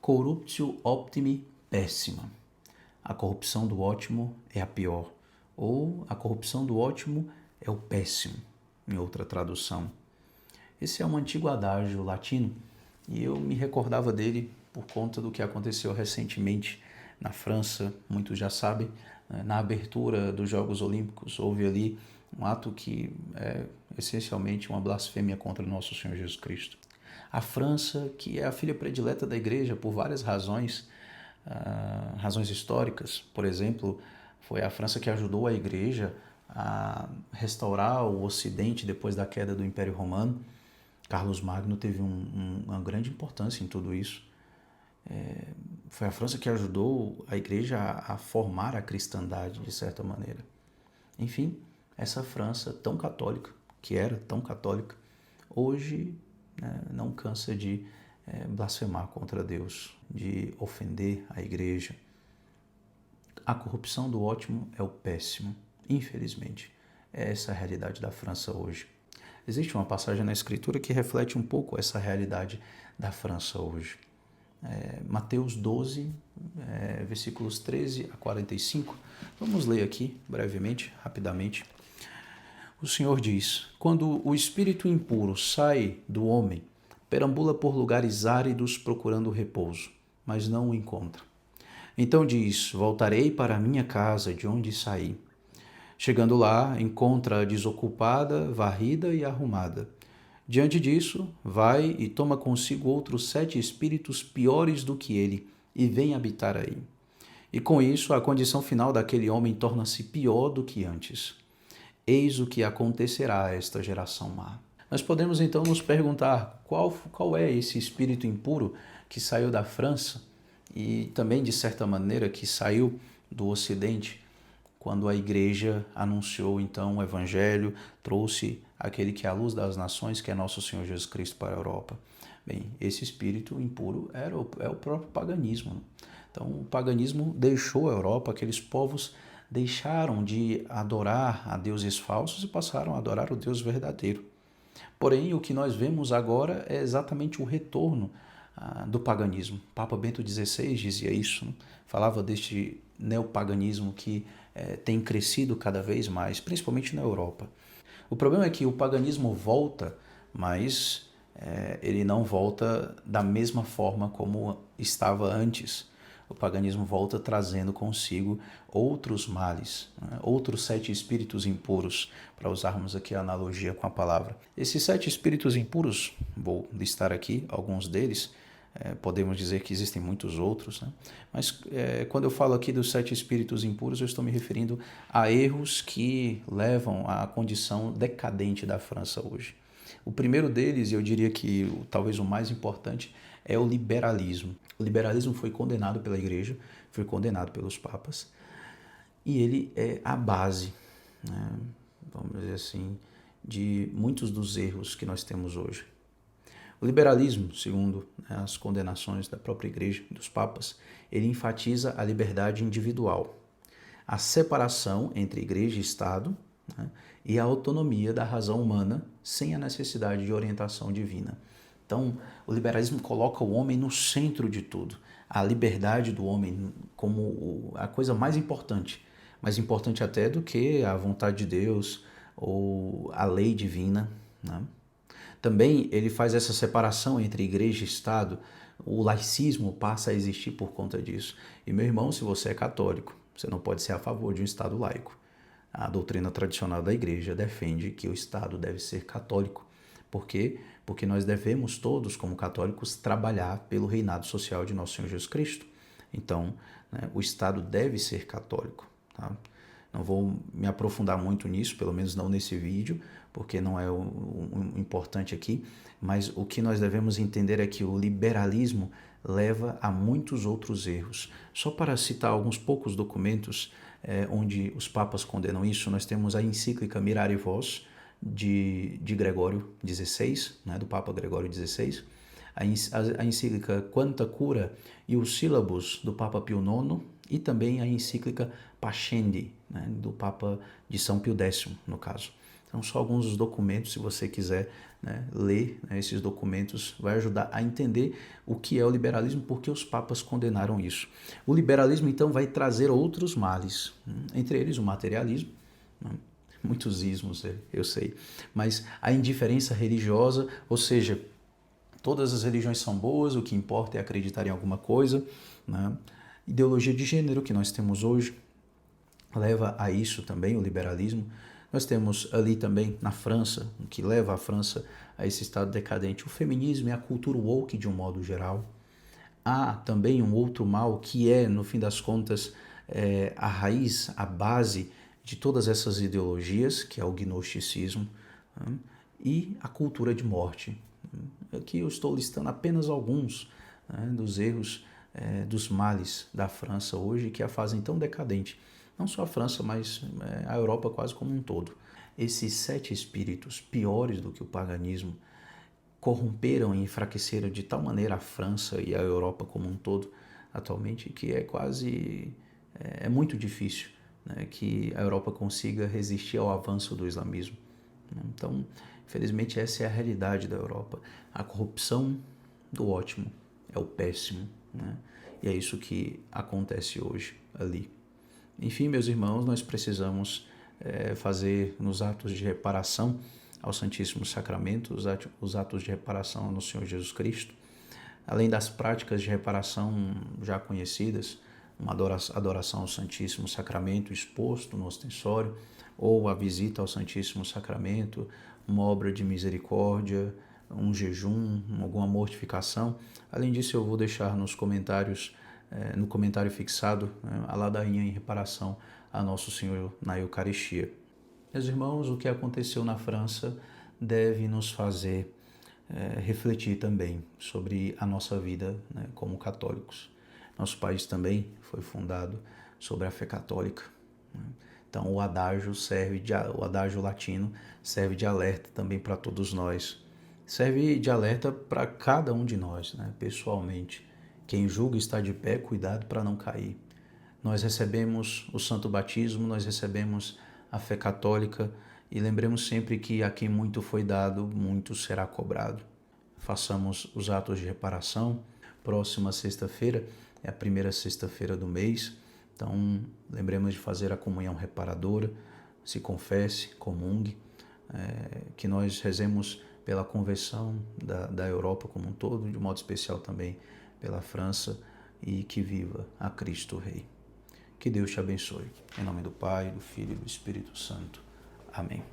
Corruptio optimi pessima. A corrupção do ótimo é a pior. Ou a corrupção do ótimo é o péssimo, em outra tradução. Esse é um antigo adágio latino e eu me recordava dele por conta do que aconteceu recentemente na França. Muitos já sabem, na abertura dos Jogos Olímpicos houve ali um ato que é essencialmente uma blasfêmia contra nosso Senhor Jesus Cristo. A França, que é a filha predileta da igreja por várias razões, razões históricas, por exemplo, foi a França que ajudou a igreja a restaurar o Ocidente depois da queda do Império Romano. Carlos Magno teve uma grande importância em tudo isso. Foi a França que ajudou a igreja a formar a cristandade, de certa maneira. Enfim, essa França tão católica, que era tão católica, hoje não cansa de blasfemar contra Deus, de ofender a igreja. A corrupção do ótimo é o péssimo, infelizmente. É essa a realidade da França hoje. Existe uma passagem na Escritura que reflete um pouco essa realidade da França hoje. Mateus 12, versículos 13 a 45. Vamos ler aqui brevemente, rapidamente. O Senhor diz: quando o espírito impuro sai do homem, perambula por lugares áridos procurando repouso, mas não o encontra. Então diz: voltarei para a minha casa de onde saí. Chegando lá, encontra-a desocupada, varrida e arrumada. Diante disso, vai e toma consigo outros 7 espíritos piores do que ele, e vem habitar aí. E com isso, a condição final daquele homem torna-se pior do que antes. Eis o que acontecerá a esta geração má. Nós podemos então nos perguntar qual é esse espírito impuro que saiu da França e também, de certa maneira, que saiu do Ocidente, quando a igreja anunciou então o evangelho, trouxe aquele que é a luz das nações, que é nosso Senhor Jesus Cristo, para a Europa. Bem, esse espírito impuro é o próprio paganismo. Então, o paganismo deixou a Europa, aqueles povos deixaram de adorar a deuses falsos e passaram a adorar o Deus verdadeiro. Porém, o que nós vemos agora é exatamente o retorno do paganismo. Papa Bento XVI dizia isso, né? Falava deste neopaganismo que tem crescido cada vez mais, principalmente na Europa. O problema é que o paganismo volta, mas ele não volta da mesma forma como estava antes. O paganismo volta trazendo consigo outros males, né? Outros 7 espíritos impuros, para usarmos aqui a analogia com a palavra. Esses 7 espíritos impuros, vou listar aqui alguns deles, podemos dizer que existem muitos outros, né? Mas quando eu falo aqui dos 7 espíritos impuros, eu estou me referindo a erros que levam à condição decadente da França hoje. O primeiro deles, e eu diria que talvez o mais importante, é o liberalismo. O liberalismo foi condenado pela igreja, foi condenado pelos papas, e ele é a base, né, vamos dizer assim, de muitos dos erros que nós temos hoje. O liberalismo, segundo as condenações da própria igreja, dos papas, ele enfatiza a liberdade individual, a separação entre igreja e Estado, né, e a autonomia da razão humana sem a necessidade de orientação divina. Então, o liberalismo coloca o homem no centro de tudo, a liberdade do homem como a coisa mais importante até do que a vontade de Deus ou a lei divina, né? Também ele faz essa separação entre igreja e Estado. O laicismo passa a existir por conta disso. E, meu irmão, se você é católico, você não pode ser a favor de um Estado laico. A doutrina tradicional da igreja defende que o Estado deve ser católico. Por quê? Porque nós devemos todos, como católicos, trabalhar pelo reinado social de nosso Senhor Jesus Cristo. Então, né, o Estado deve ser católico. Tá? Não vou me aprofundar muito nisso, pelo menos não nesse vídeo, porque não é o importante aqui, mas o que nós devemos entender é que o liberalismo leva a muitos outros erros. Só para citar alguns poucos documentos onde os papas condenam isso, nós temos a encíclica Mirare Vos, de Gregório XVI, né, do Papa Gregório XVI, a encíclica Quanta Cura e os sílabos do Papa Pio IX, e também a encíclica Pascendi, né, do Papa de São Pio X, no caso. São só alguns dos documentos, se você quiser, né, ler, né, esses documentos, vai ajudar a entender o que é o liberalismo, porque os papas condenaram isso. O liberalismo, então, vai trazer outros males, entre eles o materialismo, né, muitos ismos, eu sei, mas a indiferença religiosa, ou seja, todas as religiões são boas, o que importa é acreditar em alguma coisa, né? Ideologia de gênero que nós temos hoje leva a isso também, o liberalismo. Nós temos ali também na França, o que leva a França a esse estado decadente, o feminismo e a cultura woke de um modo geral. Há também um outro mal que é, no fim das contas, a raiz, a base de todas essas ideologias, que é o gnosticismo, né? E a cultura de morte. Aqui eu estou listando apenas alguns, né, dos erros, dos males da França hoje que a fazem tão decadente. Não só a França, mas a Europa quase como um todo. Esses 7 espíritos, piores do que o paganismo, corromperam e enfraqueceram de tal maneira a França e a Europa como um todo atualmente que é muito difícil, né, que a Europa consiga resistir ao avanço do islamismo. Então, infelizmente, essa é a realidade da Europa. A corrupção do ótimo é o péssimo, né? E é isso que acontece hoje ali. Enfim, meus irmãos, nós precisamos fazer nos atos de reparação ao Santíssimo Sacramento, os atos de reparação ao nosso Senhor Jesus Cristo, além das práticas de reparação já conhecidas, uma adoração ao Santíssimo Sacramento exposto no ostensório, ou a visita ao Santíssimo Sacramento, uma obra de misericórdia, um jejum, alguma mortificação. Além disso, eu vou deixar nos comentários, no comentário fixado, a ladainha em reparação a Nosso Senhor na Eucaristia. Meus irmãos, o que aconteceu na França deve nos fazer refletir também sobre a nossa vida, né, como católicos. Nosso país também foi fundado sobre a fé católica, né? Então o adágio latino serve de alerta também para todos nós. Serve de alerta para cada um de nós, né, pessoalmente. Quem julga está de pé, cuidado para não cair. Nós recebemos o santo batismo, nós recebemos a fé católica e lembremos sempre que a quem muito foi dado, muito será cobrado. Façamos os atos de reparação. Próxima sexta-feira é a primeira sexta-feira do mês, então lembremos de fazer a comunhão reparadora, se confesse, comungue, que nós rezemos pela conversão da Europa como um todo, de modo especial também pela França, e que viva a Cristo Rei. Que Deus te abençoe. Em nome do Pai, do Filho e do Espírito Santo. Amém.